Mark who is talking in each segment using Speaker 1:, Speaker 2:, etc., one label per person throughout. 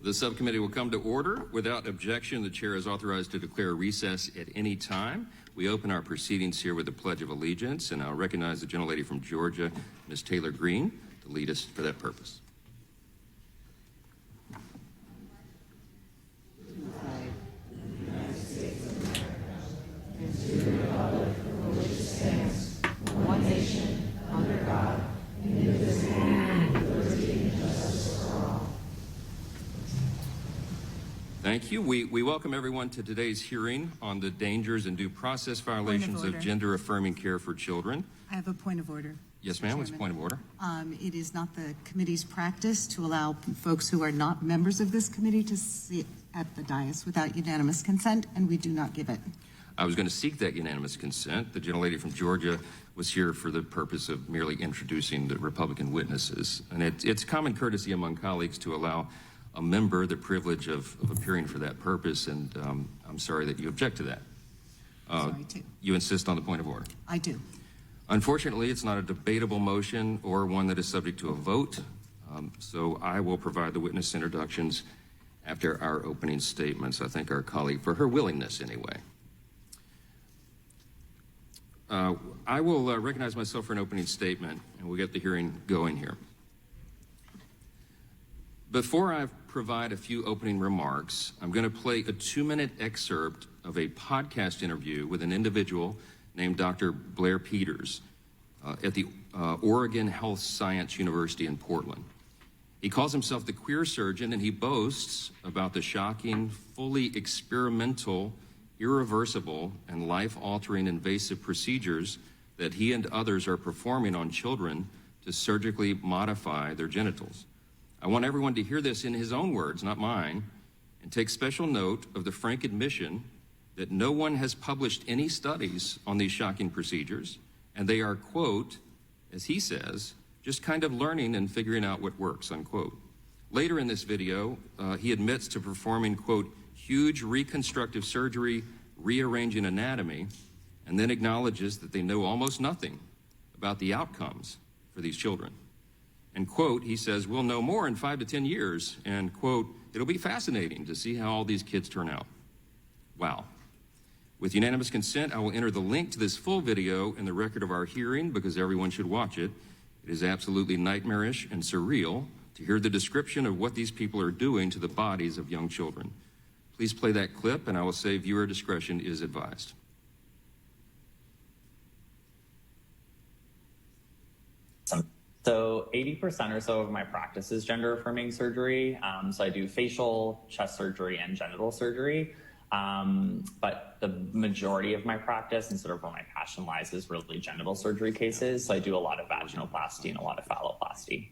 Speaker 1: The subcommittee will come to order. Without objection, the chair is authorized to declare a recess at any time. We open our proceedings here with the Pledge of Allegiance, and I'll recognize the gentlelady from Georgia, Ms. Taylor Greene, to lead us for that purpose. Thank you. We welcome everyone to today's hearing on the dangers and due process violations of gender-affirming care for children.
Speaker 2: I have a point of order.
Speaker 1: Yes, ma'am. What's the point of order?
Speaker 2: It is not the committee's practice to allow folks who are not members of this committee to sit at the dais without unanimous consent, and we do not give it.
Speaker 1: I was going to seek that unanimous consent. The gentlelady from Georgia was here for the purpose of merely introducing the Republican witnesses. And it's common courtesy among colleagues to allow a member the privilege of appearing for that purpose, and I'm sorry that you object to that.
Speaker 2: Sorry, too.
Speaker 1: You insist on the point of order?
Speaker 2: I do.
Speaker 1: Unfortunately, it's not a debatable motion or one that is subject to a vote, so I will provide the witness introductions after our opening statements. I thank our colleague for her willingness anyway. I will recognize myself for an opening statement, and we'll get the hearing going here. Before I provide a few opening remarks, I'm going to play a 2-minute excerpt of a podcast interview with an individual named Dr. Blair Peters at the Oregon Health Science University in Portland. He calls himself the queer surgeon, and he boasts about the shocking, fully experimental, irreversible, and life-altering invasive procedures that he and others are performing on children to surgically modify their genitals. I want everyone to hear this in his own words, not mine, and take special note of the frank admission that no one has published any studies on these shocking procedures, and they are, quote, as he says, just kind of learning and figuring out what works, unquote. Later in this video, he admits to performing, quote, huge reconstructive surgery, rearranging anatomy, and then acknowledges that they know almost nothing about the outcomes for these children. And, quote, he says, we'll know more in 5 to 10 years, and, quote, it'll be fascinating to see how all these kids turn out. Wow. With unanimous consent, I will enter the link to this full video in the record of our hearing because everyone should watch it. It is absolutely nightmarish and surreal to hear the description of what these people are doing to the bodies of young children. Please play that clip, and I will say viewer discretion is advised.
Speaker 3: So 80% or so of my practice is gender-affirming surgery. So I do facial, chest surgery, and genital surgery. But the majority of my practice and sort of where my passion lies is really genital surgery cases. So I do a lot of vaginoplasty and a lot of phalloplasty.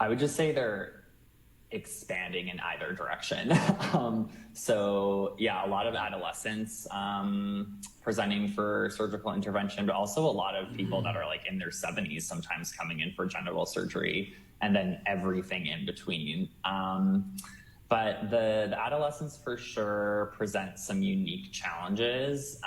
Speaker 3: I would just say they're expanding in either direction. So yeah, a lot of adolescents presenting for surgical intervention, but also a lot of people that are like in their 70s sometimes coming in for genital surgery, and then everything in between. But the adolescents for sure present some unique challenges.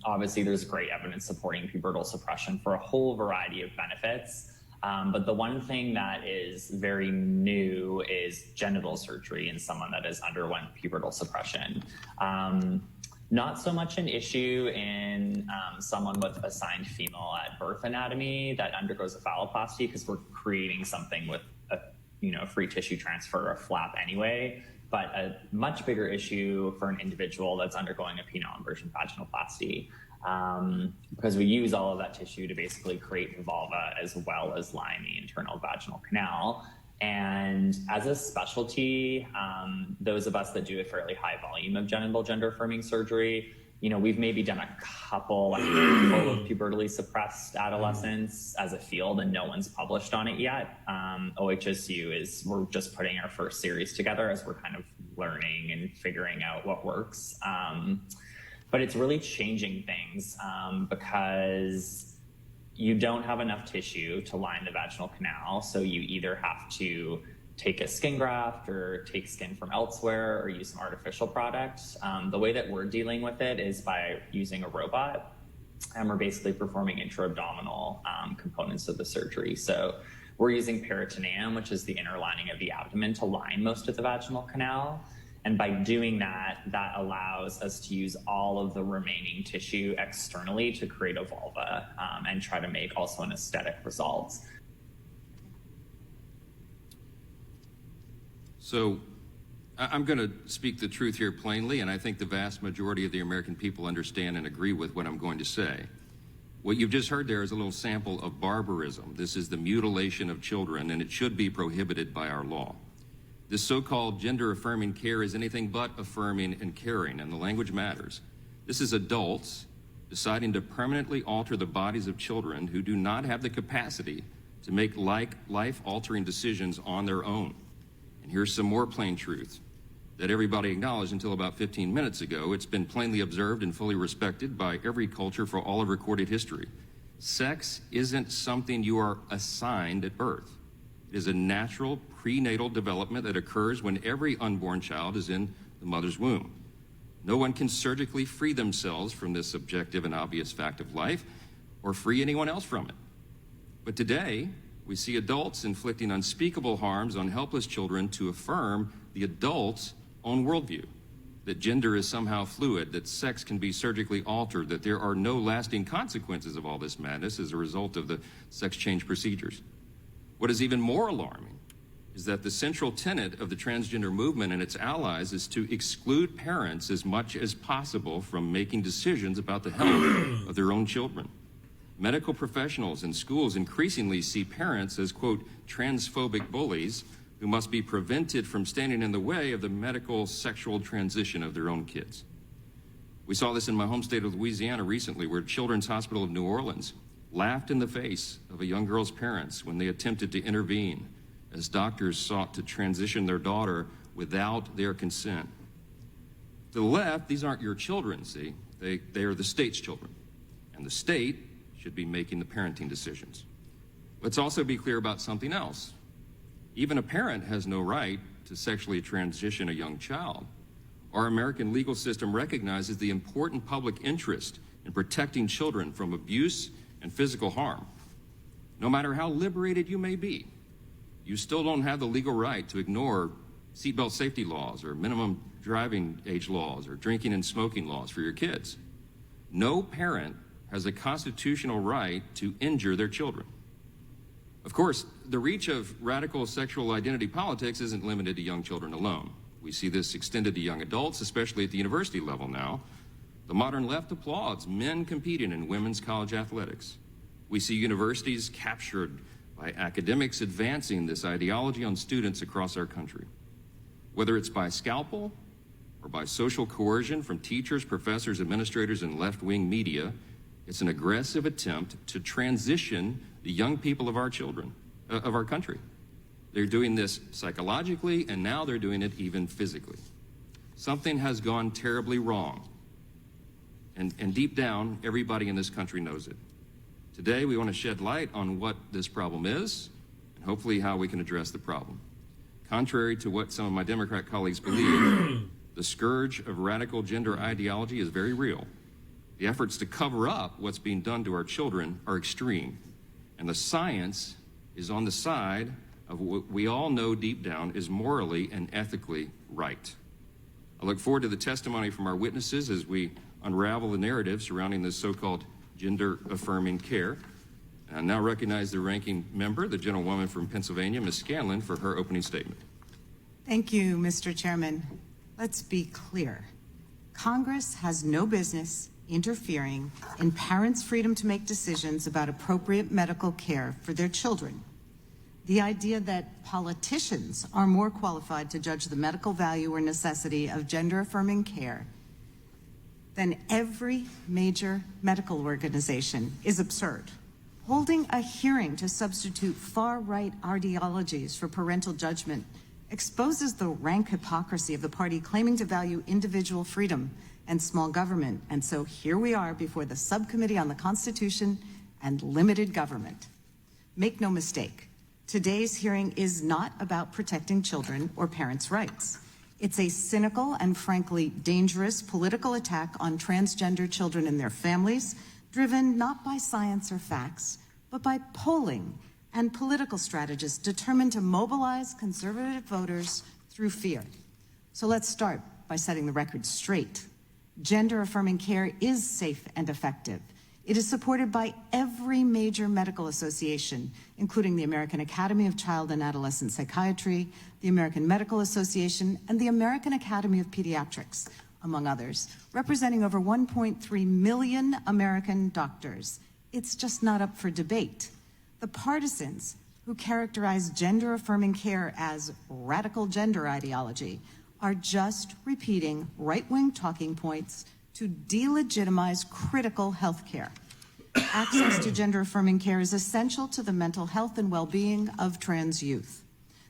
Speaker 3: Obviously, there's great evidence supporting pubertal suppression for a whole variety of benefits. But the one thing that is very new is genital surgery in someone that has underwent pubertal suppression. Not so much an issue in someone with assigned female at birth anatomy that undergoes a phalloplasty, because we're creating something with a free tissue transfer, a flap anyway. But a much bigger issue for an individual that's undergoing a penile inversion vaginoplasty. Because we use all of that tissue to basically create the vulva as well as line the internal vaginal canal. And as a specialty, those of us that do a fairly high volume of genital gender-affirming surgery, we've maybe done a couple, handful of pubertally suppressed adolescents as a field, and no one's published on it yet. OHSU we're just putting our first series together as we're kind of learning and figuring out what works. But it's really changing things because you don't have enough tissue to line the vaginal canal. So you either have to take a skin graft or take skin from elsewhere or use some artificial products. The way that we're dealing with it is by using a robot, and we're basically performing intra-abdominal components of the surgery. So We're using peritoneum, which is the inner lining of the abdomen, to line most of the vaginal canal. And by doing that, that allows us to use all of the remaining tissue externally to create a vulva and try to make also an aesthetic result.
Speaker 1: So I'm going to speak the truth here plainly, and I think the vast majority of the American people understand and agree with what I'm going to say. What you've just heard there is a little sample of barbarism. This is the mutilation of children, and it should be prohibited by our law. This so-called gender-affirming care is anything but affirming and caring, and the language matters. This is adults deciding to permanently alter the bodies of children who do not have the capacity to make life-altering decisions on their own. And here's some more plain truth that everybody acknowledged until about 15 minutes ago. It's been plainly observed and fully respected by every culture for all of recorded history. Sex isn't something you are assigned at birth. It is a natural prenatal development that occurs when every unborn child is in the mother's womb. No one can surgically free themselves from this objective and obvious fact of life or free anyone else from it. But today, we see adults inflicting unspeakable harms on helpless children to affirm the adult's own worldview, that gender is somehow fluid, that sex can be surgically altered, that there are no lasting consequences of all this madness as a result of the sex change procedures. What is even more alarming is that the central tenet of the transgender movement and its allies is to exclude parents as much as possible from making decisions about the health of their own children. Medical professionals and schools increasingly see parents as, quote, transphobic bullies who must be prevented from standing in the way of the medical sexual transition of their own kids. We saw this in my home state of Louisiana recently, where Children's Hospital of New Orleans laughed in the face of a young girl's parents when they attempted to intervene as doctors sought to transition their daughter without their consent. To the left, these aren't your children, see? They are the state's children, and the state should be making the parenting decisions. Let's also be clear about something else. Even a parent has no right to sexually transition a young child. Our American legal system recognizes the important public interest in protecting children from abuse and physical harm. No matter how liberated you may be, you still don't have the legal right to ignore seatbelt safety laws or minimum driving age laws or drinking and smoking laws for your kids. No parent has a constitutional right to injure their children. Of course, the reach of radical sexual identity politics isn't limited to young children alone. We see this extended to young adults, especially at the university level now. The modern left applauds men competing in women's college athletics. We see universities captured by academics advancing this ideology on students across our country. Whether it's by scalpel or by social coercion from teachers, professors, administrators, and left-wing media, it's an aggressive attempt to transition the young people of our children, of our country. They're doing this psychologically, and now they're doing it even physically. Something has gone terribly wrong. And deep down, everybody in this country knows it. Today, we want to shed light on what this problem is, and hopefully how we can address the problem. Contrary to what some of my Democrat colleagues believe, the scourge of radical gender ideology is very real. The efforts to cover up what's being done to our children are extreme, and the science is on the side of what we all know deep down is morally and ethically right. I look forward to the testimony from our witnesses as we unravel the narrative surrounding this so-called gender-affirming care. And I now recognize the ranking member, the gentlewoman from Pennsylvania, Ms. Scanlon, for her opening statement.
Speaker 2: Thank you, Mr. Chairman. Let's be clear. Congress has no business interfering in parents' freedom to make decisions about appropriate medical care for their children. The idea that politicians are more qualified to judge the medical value or necessity of gender-affirming care than every major medical organization is absurd. Holding a hearing to substitute far-right ideologies for parental judgment exposes the rank hypocrisy of the party claiming to value individual freedom and small government. And so here we are before the Subcommittee on the Constitution and Limited Government. Make no mistake, today's hearing is not about protecting children or parents' rights. It's a cynical and frankly dangerous political attack on transgender children and their families, driven not by science or facts, but by polling and political strategists determined to mobilize conservative voters through fear. So let's start by setting the record straight. Gender-affirming care is safe and effective. It is supported by every major medical association, including the American Academy of Child and Adolescent Psychiatry, the American Medical Association, and the American Academy of Pediatrics, among others, representing over 1.3 million American doctors. It's just not up for debate. The partisans who characterize gender-affirming care as radical gender ideology are just repeating right-wing talking points to delegitimize critical health care. Access to gender-affirming care is essential to the mental health and well-being of trans youth.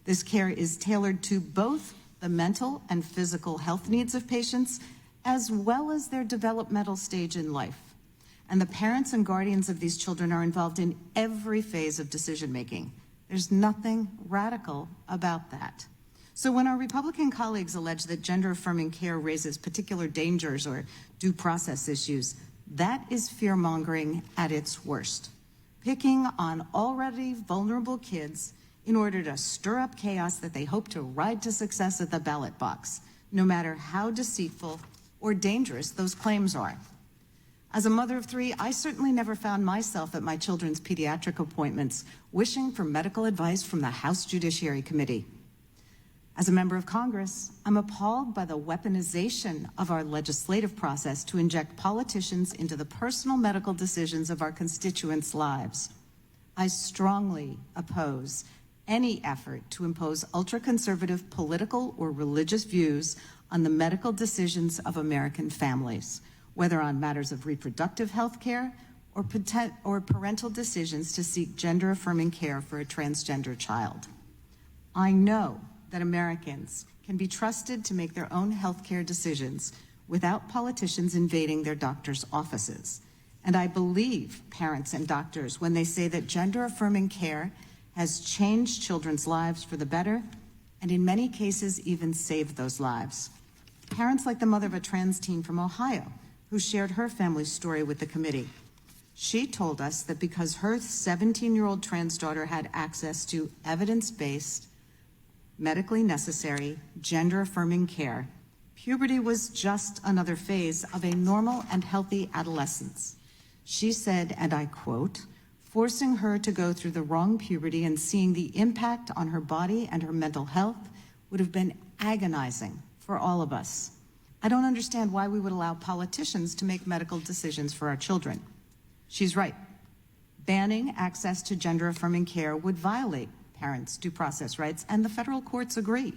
Speaker 2: This care is tailored to both the mental and physical health needs of patients, as well as their developmental stage in life. And the parents and guardians of these children are involved in every phase of decision-making. There's nothing radical about that. So when our Republican colleagues allege that gender-affirming care raises particular dangers or due process issues, that is fear-mongering at its worst, picking on already vulnerable kids in order to stir up chaos that they hope to ride to success at the ballot box, no matter how deceitful or dangerous those claims are. As a mother of three, I certainly never found myself at my children's pediatric appointments wishing for medical advice from the House Judiciary Committee. As a member of Congress, I'm appalled by the weaponization of our legislative process to inject politicians into the personal medical decisions of our constituents' lives. I strongly oppose any effort to impose ultra-conservative political or religious views on the medical decisions of American families, whether on matters of reproductive health care or parental decisions to seek gender-affirming care for a transgender child. I know that Americans can be trusted to make their own healthcare decisions without politicians invading their doctors' offices. And I believe parents and doctors when they say that gender-affirming care has changed children's lives for the better, and in many cases even saved those lives. Parents like the mother of a trans teen from Ohio, who shared her family's story with the committee. She told us that because her 17-year-old trans daughter had access to evidence-based, medically necessary, gender-affirming care, puberty was just another phase of a normal and healthy adolescence. She said, and I quote, "Forcing her to go through the wrong puberty and seeing the impact on her body and her mental health would have been agonizing for all of us. I don't understand why we would allow politicians to make medical decisions for our children." She's right. Banning access to gender-affirming care would violate parents' due process rights, and the federal courts agree.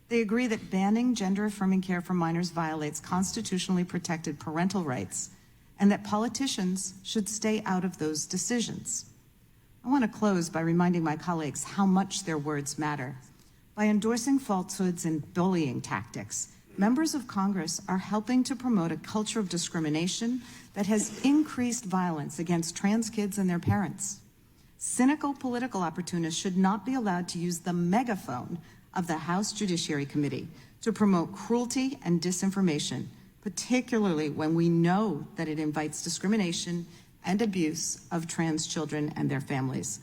Speaker 2: They agree that banning gender-affirming care for minors violates constitutionally protected parental rights, and that politicians should stay out of those decisions. I want to close by reminding my colleagues how much their words matter. By endorsing falsehoods and bullying tactics, members of Congress are helping to promote a culture of discrimination that has increased violence against trans kids and their parents. Cynical political opportunists should not be allowed to use the megaphone of the House Judiciary Committee to promote cruelty and disinformation, particularly when we know that it invites discrimination and abuse of trans children and their families.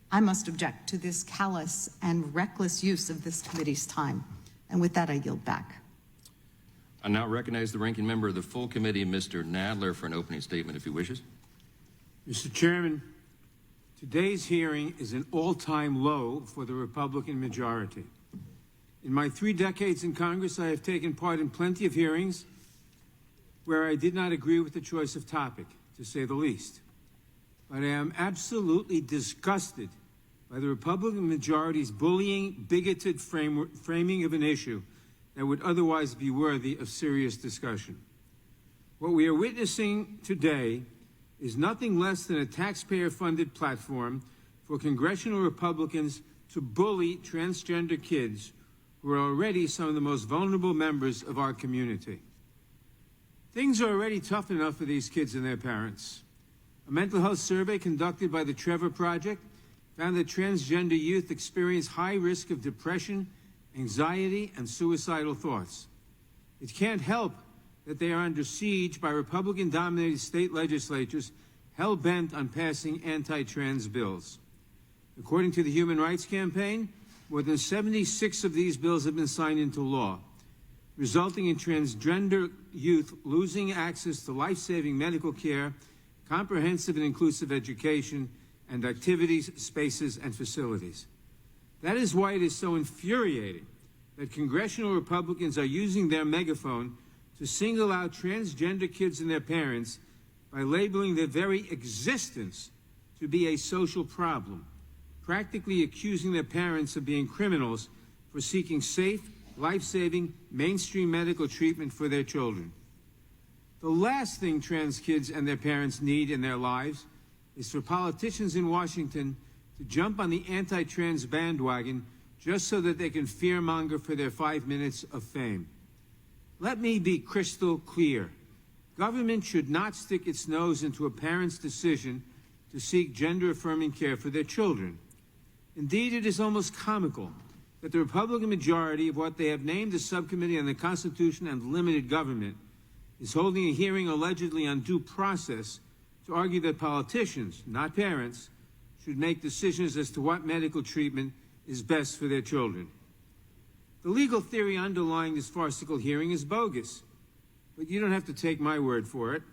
Speaker 2: I must object to this callous and reckless use of this committee's time. And with that, I yield back.
Speaker 1: I now recognize the ranking member of the full committee, Mr. Nadler, for an opening statement, if he wishes.
Speaker 4: Mr. Chairman, today's hearing is an all-time low for the Republican majority. In my 3 decades in Congress, I have taken part in plenty of hearings where I did not agree with the choice of topic, to say the least. But I am absolutely disgusted by the Republican majority's bullying, bigoted framing of an issue that would otherwise be worthy of serious discussion. What we are witnessing today is nothing less than a taxpayer-funded platform for congressional Republicans to bully transgender kids who are already some of the most vulnerable members of our community. Things are already tough enough for these kids and their parents. A mental health survey conducted by the Trevor Project found that transgender youth experience high risk of depression, anxiety, and suicidal thoughts. It can't help that they are under siege by Republican-dominated state legislatures hell-bent on passing anti-trans bills. According to the Human Rights Campaign, more than 76 of these bills have been signed into law, resulting in transgender youth losing access to life-saving medical care, comprehensive and inclusive education, and activities, spaces, and facilities. That is why it is so infuriating that congressional Republicans are using their megaphone to single out transgender kids and their parents by labeling their very existence to be a social problem, practically accusing their parents of being criminals for seeking safe, life-saving, mainstream medical treatment for their children. The last thing trans kids and their parents need in their lives is for politicians in Washington to jump on the anti-trans bandwagon just so that they can fearmonger for their 5 minutes of fame. Let me be crystal clear. Government should not stick its nose into a parent's decision to seek gender-affirming care for their children. Indeed, it is almost comical that the Republican majority of what they have named the Subcommittee on the Constitution and Limited Government is holding a hearing allegedly on due process to argue that politicians, not parents, should make decisions as to what medical treatment is best for their children. The legal theory underlying this farcical hearing is bogus, but you don't have to take my word for it.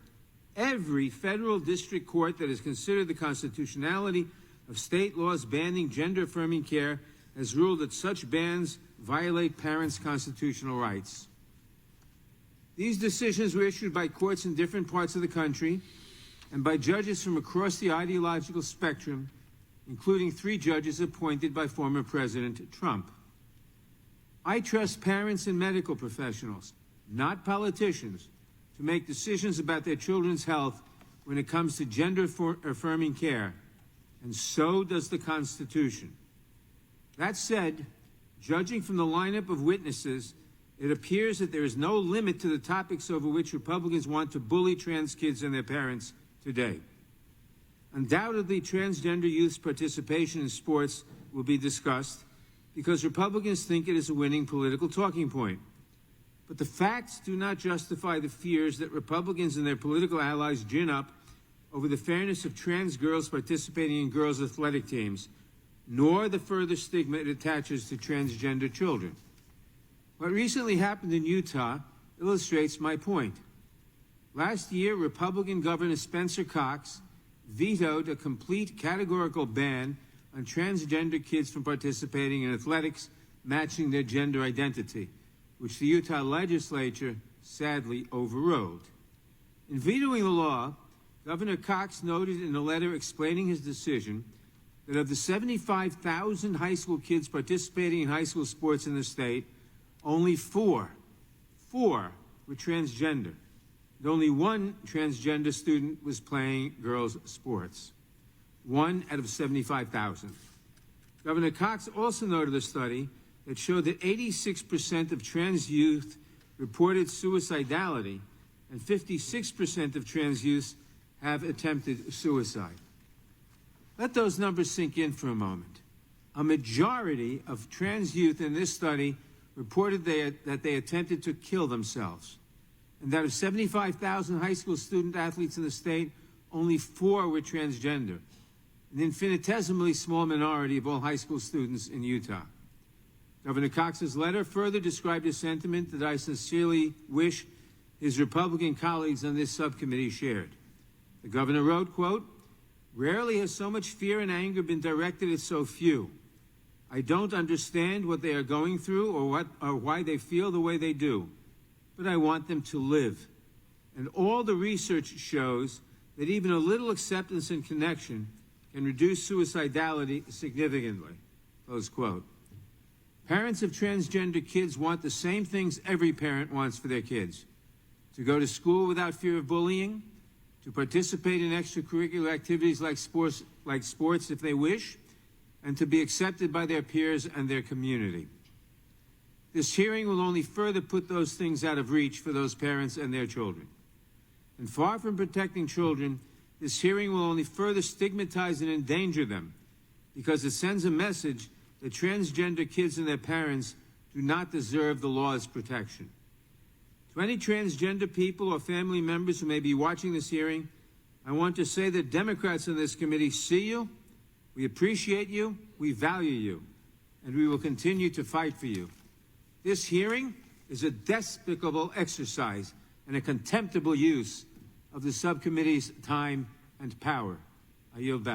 Speaker 4: Every federal district court that has considered the constitutionality of state laws banning gender-affirming care has ruled that such bans violate parents' constitutional rights. These decisions were issued by courts in different parts of the country and by judges from across the ideological spectrum, including 3 judges appointed by former President Trump. I trust parents and medical professionals, not politicians, to make decisions about their children's health when it comes to gender-affirming care, and so does the Constitution. That said, judging from the lineup of witnesses, it appears that there is no limit to the topics over which Republicans want to bully trans kids and their parents today. Undoubtedly, transgender youth's participation in sports will be discussed because Republicans think it is a winning political talking point. But the facts do not justify the fears that Republicans and their political allies gin up over the fairness of trans girls participating in girls' athletic teams, nor the further stigma it attaches to transgender children. What recently happened in Utah illustrates my point. Last year, Republican Governor Spencer Cox vetoed a complete categorical ban on transgender kids from participating in athletics matching their gender identity, which the Utah legislature sadly overrode. In vetoing the law, Governor Cox noted in a letter explaining his decision that of the 75,000 high school kids participating in high school sports in the state, only four were transgender. And only 1 transgender student was playing girls' sports. 1 out of 75,000. Governor Cox also noted a study that showed that 86% of trans youth reported suicidality, and 56% of trans youth have attempted suicide. Let those numbers sink in for a moment. A majority of trans youth in this study reported that they attempted to kill themselves. And out of 75,000 high school student athletes in the state, only 4 were transgender, an infinitesimally small minority of all high school students in Utah. Governor Cox's letter further described a sentiment that I sincerely wish his Republican colleagues on this subcommittee shared. The governor wrote, quote, "Rarely has so much fear and anger been directed at so few. I don't understand what they are going through or why they feel the way they do, but I want them to live. And all the research shows that even a little acceptance and connection can reduce suicidality significantly," close quote. Parents of transgender kids want the same things every parent wants for their kids: to go to school without fear of bullying, to participate in extracurricular activities like sports if they wish, and to be accepted by their peers and their community. This hearing will only further put those things out of reach for those parents and their children. And far from protecting children, this hearing will only further stigmatize and endanger them, because it sends a message that transgender kids and their parents do not deserve the law's protection. To any transgender people or family members who may be watching this hearing, I want to say that Democrats in this committee see you, We appreciate you, we value you, and we will continue to fight for you. This hearing is a despicable exercise and a contemptible use of the subcommittee's time and power. I yield back.